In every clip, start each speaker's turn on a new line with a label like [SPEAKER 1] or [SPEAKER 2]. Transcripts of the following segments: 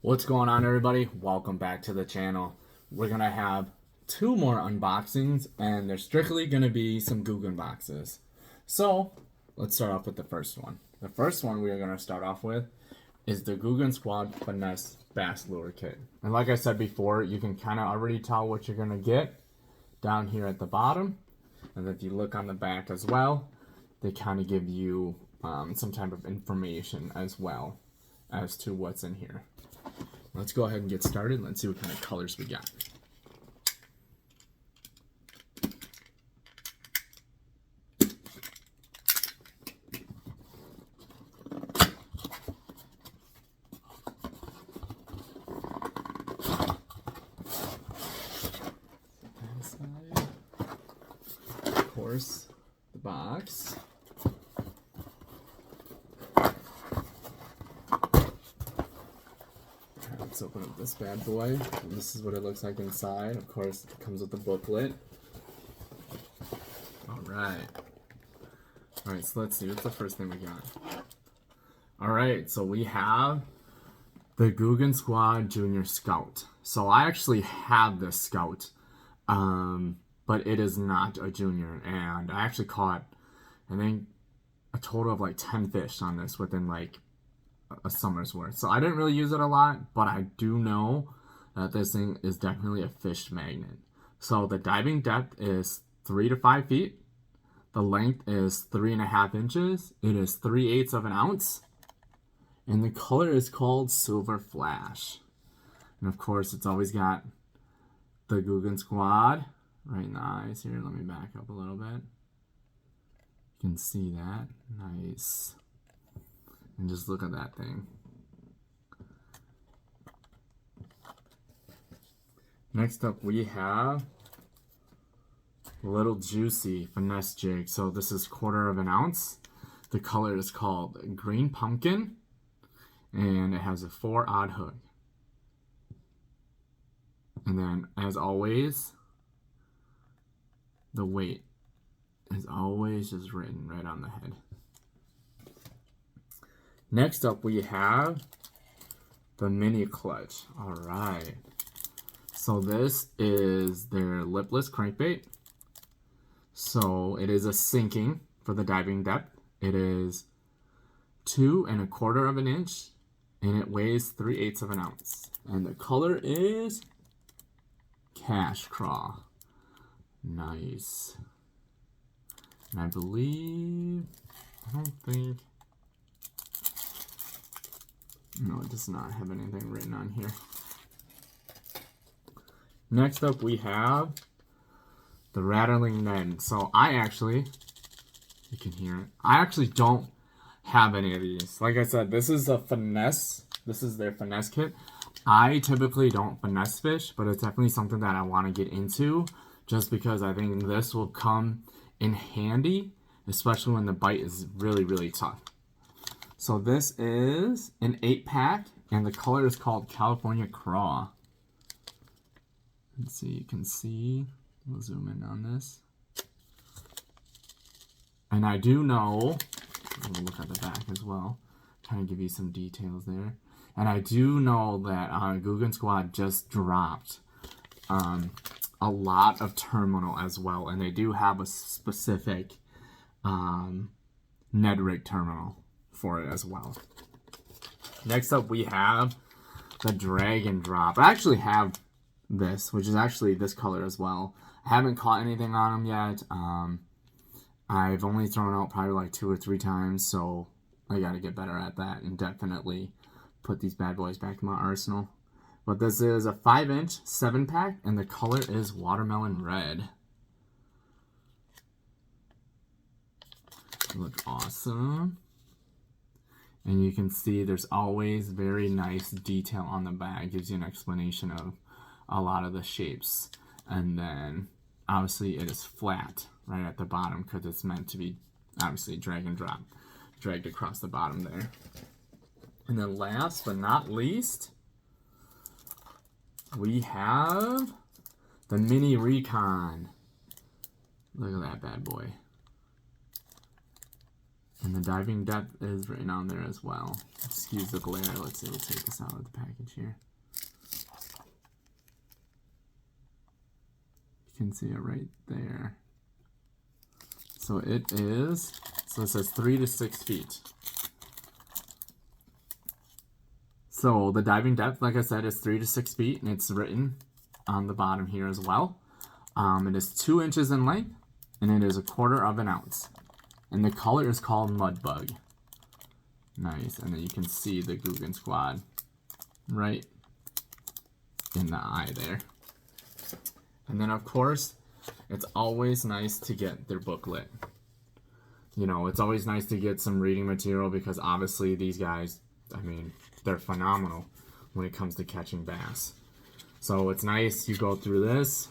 [SPEAKER 1] What's going on, everybody? Welcome back to the channel. We're gonna have two more unboxings, and they're strictly gonna be some Googan boxes. So let's start off with the first one. The first one we are gonna start off with is the Googan Squad Finesse Bass Lure Kit. And like I said before, you can kind of already tell what you're gonna get down here at the bottom. And if you look on the back as well, they kind of give you some type of information as well as to what's in here. Let's go ahead and get started. Let's see what kind of colors we got. Of course, the box. Let's open up this bad boy. And this is what it looks like inside. Of course, it comes with a booklet. Alright, so let's see. What's the first thing we got? Alright, so we have the Googan Squad Junior Scout. So I actually have this Scout, but it is not a junior. And I actually caught, I think, a total of like 10 fish on this within like a summer's worth. So I didn't really use it a lot, but I do know that this thing is definitely a fish magnet. So the diving depth is 3 to 5 feet. The length is 3.5 inches. It is 3/8 of an ounce. And the color is called Silver Flash. And of course, it's always got the Googan Squad right in the eyes here. Let me back up a little bit. You can see that. Nice. And just look at that thing. Next up, we have Little Juicy Finesse Jig. So this is 1/4 of an ounce. The color is called Green Pumpkin. And it has a 4/0 hook. And then, as always, the weight is always just written right on the head. Next up, we have the mini clutch. All right. So this is their lipless crankbait. So it is a sinking for the diving depth. It is 2.25 of an inch, and it weighs 3/8 of an ounce. And the color is Cash Craw. Nice. And I don't think. No, it does not have anything written on here. Next up, we have the Rattling Ned. So you can hear it. I actually don't have any of these. Like I said, this is a Finesse. This is their Finesse kit. I typically don't finesse fish, but it's definitely something that I want to get into just because I think this will come in handy, especially when the bite is really, really tough. So this is an 8-pack, and the color is called California Craw. Let's see, you can see. We'll zoom in on this. And I do know, we'll look at the back as well, trying to give you some details there. And I do know that Googan Squad just dropped a lot of terminal as well, and they do have a specific Ned rig terminal for it as well. Next up, we have the Drag and Drop. I actually have this, which is actually this color as well. I haven't caught anything on them yet. I've only thrown out probably like 2 or 3 times, so I got to get better at that and definitely put these bad boys back in my arsenal. But this is a 5-inch 7-pack, and the color is Watermelon Red. Look awesome. And you can see there's always very nice detail on the back. It gives you an explanation of a lot of the shapes. And then obviously it is flat right at the bottom because it's meant to be obviously drag and drop, dragged across the bottom there. And then last but not least, we have the Mini Recon. Look at that bad boy. And the diving depth is written on there as well. Excuse the glare. Let's see, we'll take this out of the package here. You can see it right there. So it is, so it says 3 to 6 feet. So the diving depth, like I said, is 3 to 6 feet, and it's written on the bottom here as well. It is 2 inches in length, and it is 1/4 of an ounce. And the color is called Mud Bug. Nice, and then you can see the Googan Squad right in the eye there. And then of course, it's always nice to get their booklet. You know, it's always nice to get some reading material because obviously these guys, I mean, they're phenomenal when it comes to catching bass. So it's nice, you go through this.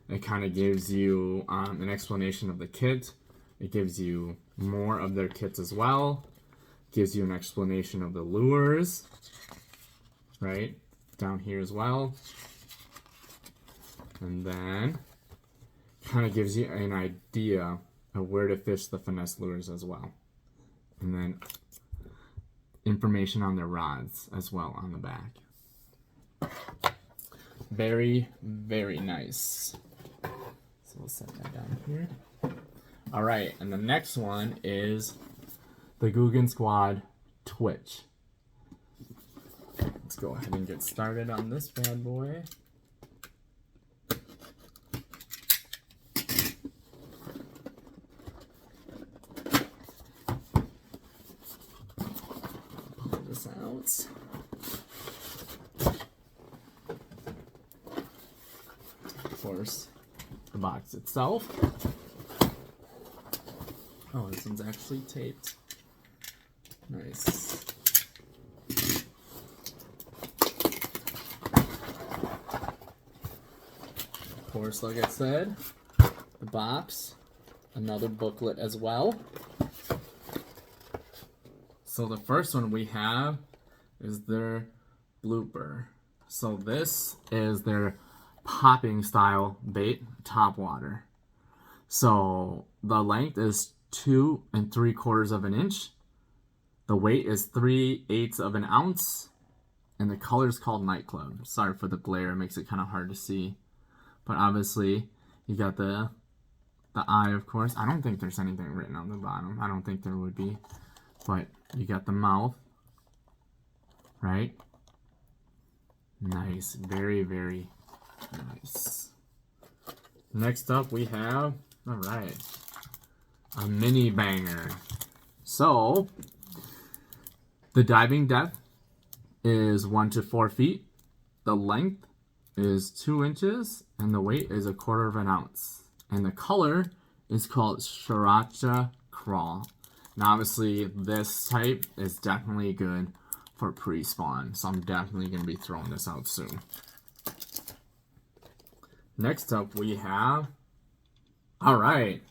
[SPEAKER 1] It kind of gives you an explanation of the kit. It gives you more of their kits as well. Gives you an explanation of the lures, right? Down here as well. And then kind of gives you an idea of where to fish the Finesse lures as well. And then information on their rods as well on the back. Very, very nice. So we'll set that down here. All right, and the next one is the Googan Squad Twitch. Let's go ahead and get started on this bad boy. Pull this out. Of course, the box itself. Oh, this one's actually taped. Nice. Of course, like I said, the box, another booklet as well. So the first one we have is their blooper. So this is their popping style bait, top water. So the length is 2 3/4 of an inch. The weight is 3/8 of an ounce. And the color is called Nightclub. Sorry for the glare, it makes it kind of hard to see. But obviously, you got the eye, of course. I don't think there's anything written on the bottom. I don't think there would be. But you got the mouth, right? Nice, very, very nice. Next up we have, all right, a mini banger. So, the diving depth is 1 to 4 feet. The length is 2 inches, and the weight is 1/4 of an ounce. And the color is called Sriracha Crawl. Now, obviously, this type is definitely good for pre-spawn, so I'm definitely going to be throwing this out soon. Next up, we have, all right,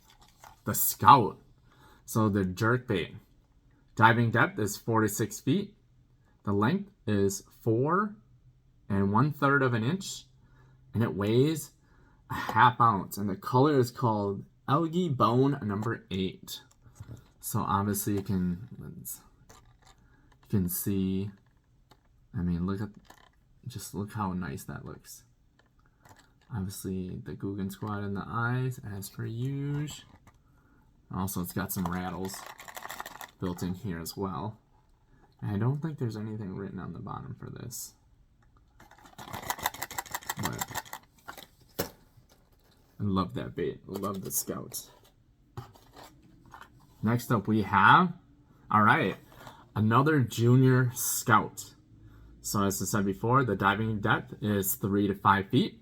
[SPEAKER 1] the Scout. So the jerkbait. Diving depth is 4 to 6 feet. The length is 4 1/3 of an inch, and it weighs a 1/2 ounce. And the color is called Algae Bone number 8. So obviously you can see. I mean, look how nice that looks. Obviously, the Googan Squad in the eyes, as per usual. Also, it's got some rattles built in here as well. And I don't think there's anything written on the bottom for this. But I love that bait. I love the Scouts. Next up, we have, all right, another Junior Scout. So as I said before, the diving depth is 3 to 5 feet.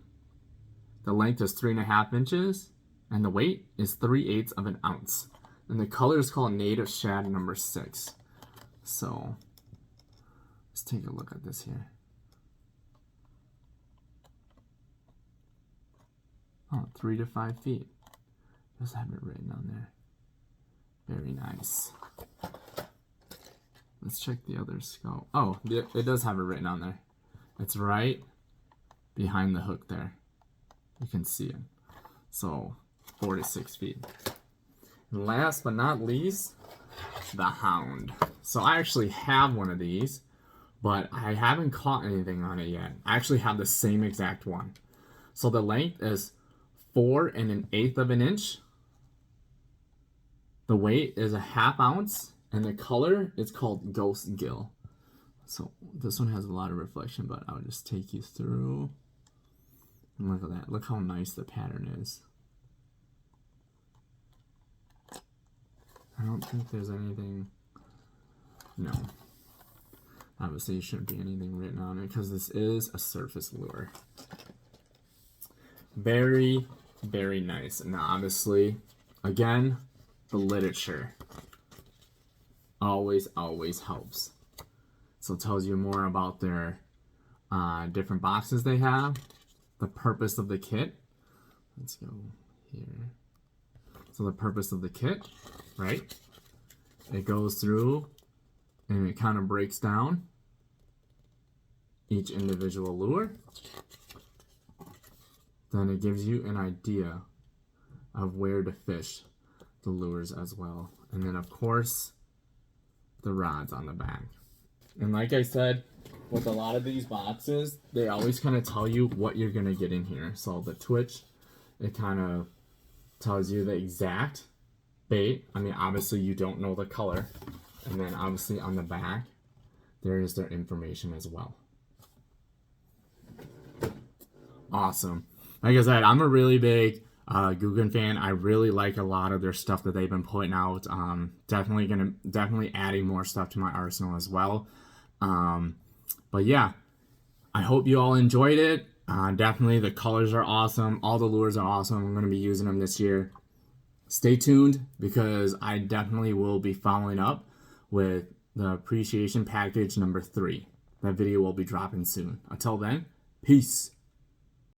[SPEAKER 1] The length is 3.5 inches, and the weight is 3/8 of an ounce. And the color is called Native Shad number 6. So let's take a look at this here. Oh, 3 to 5 feet. Does have it written on there. Very nice. Let's check the other scope. Oh, it does have it written on there. It's right behind the hook there. You can see it. So 4 to 6 feet. And last but not least, the Hound. So I actually have one of these, but I haven't caught anything on it yet. I actually have the same exact one. So the length is 4 1/8 of an inch. The weight is a 1/2 ounce, and the color is called Ghost Gill. So this one has a lot of reflection, but I'll just take you through. And look at that. Look how nice the pattern is. I don't think there's anything. No. Obviously, shouldn't be anything written on it because this is a surface lure. Very, very nice. And now, obviously, again, the literature always helps. So it tells you more about their different boxes they have, the purpose of the kit. Let's go here. So the purpose of the kit, right? It goes through and it kind of breaks down each individual lure. Then it gives you an idea of where to fish the lures as well. And then of course, the rods on the back. And like I said, with a lot of these boxes, they always kind of tell you what you're going to get in here. So the Twitch, it kind of tells you the exact bait. I mean, obviously you don't know the color. And then obviously on the back, there is their information as well. Awesome. Like I said, I'm a really big Googan fan. I really like a lot of their stuff that they've been putting out. Definitely adding more stuff to my arsenal as well. But yeah, I hope you all enjoyed it. Definitely the colors are awesome. All the lures are awesome. I'm going to be using them this year. Stay tuned because I definitely will be following up with the appreciation package number 3. That video will be dropping soon. Until then, peace.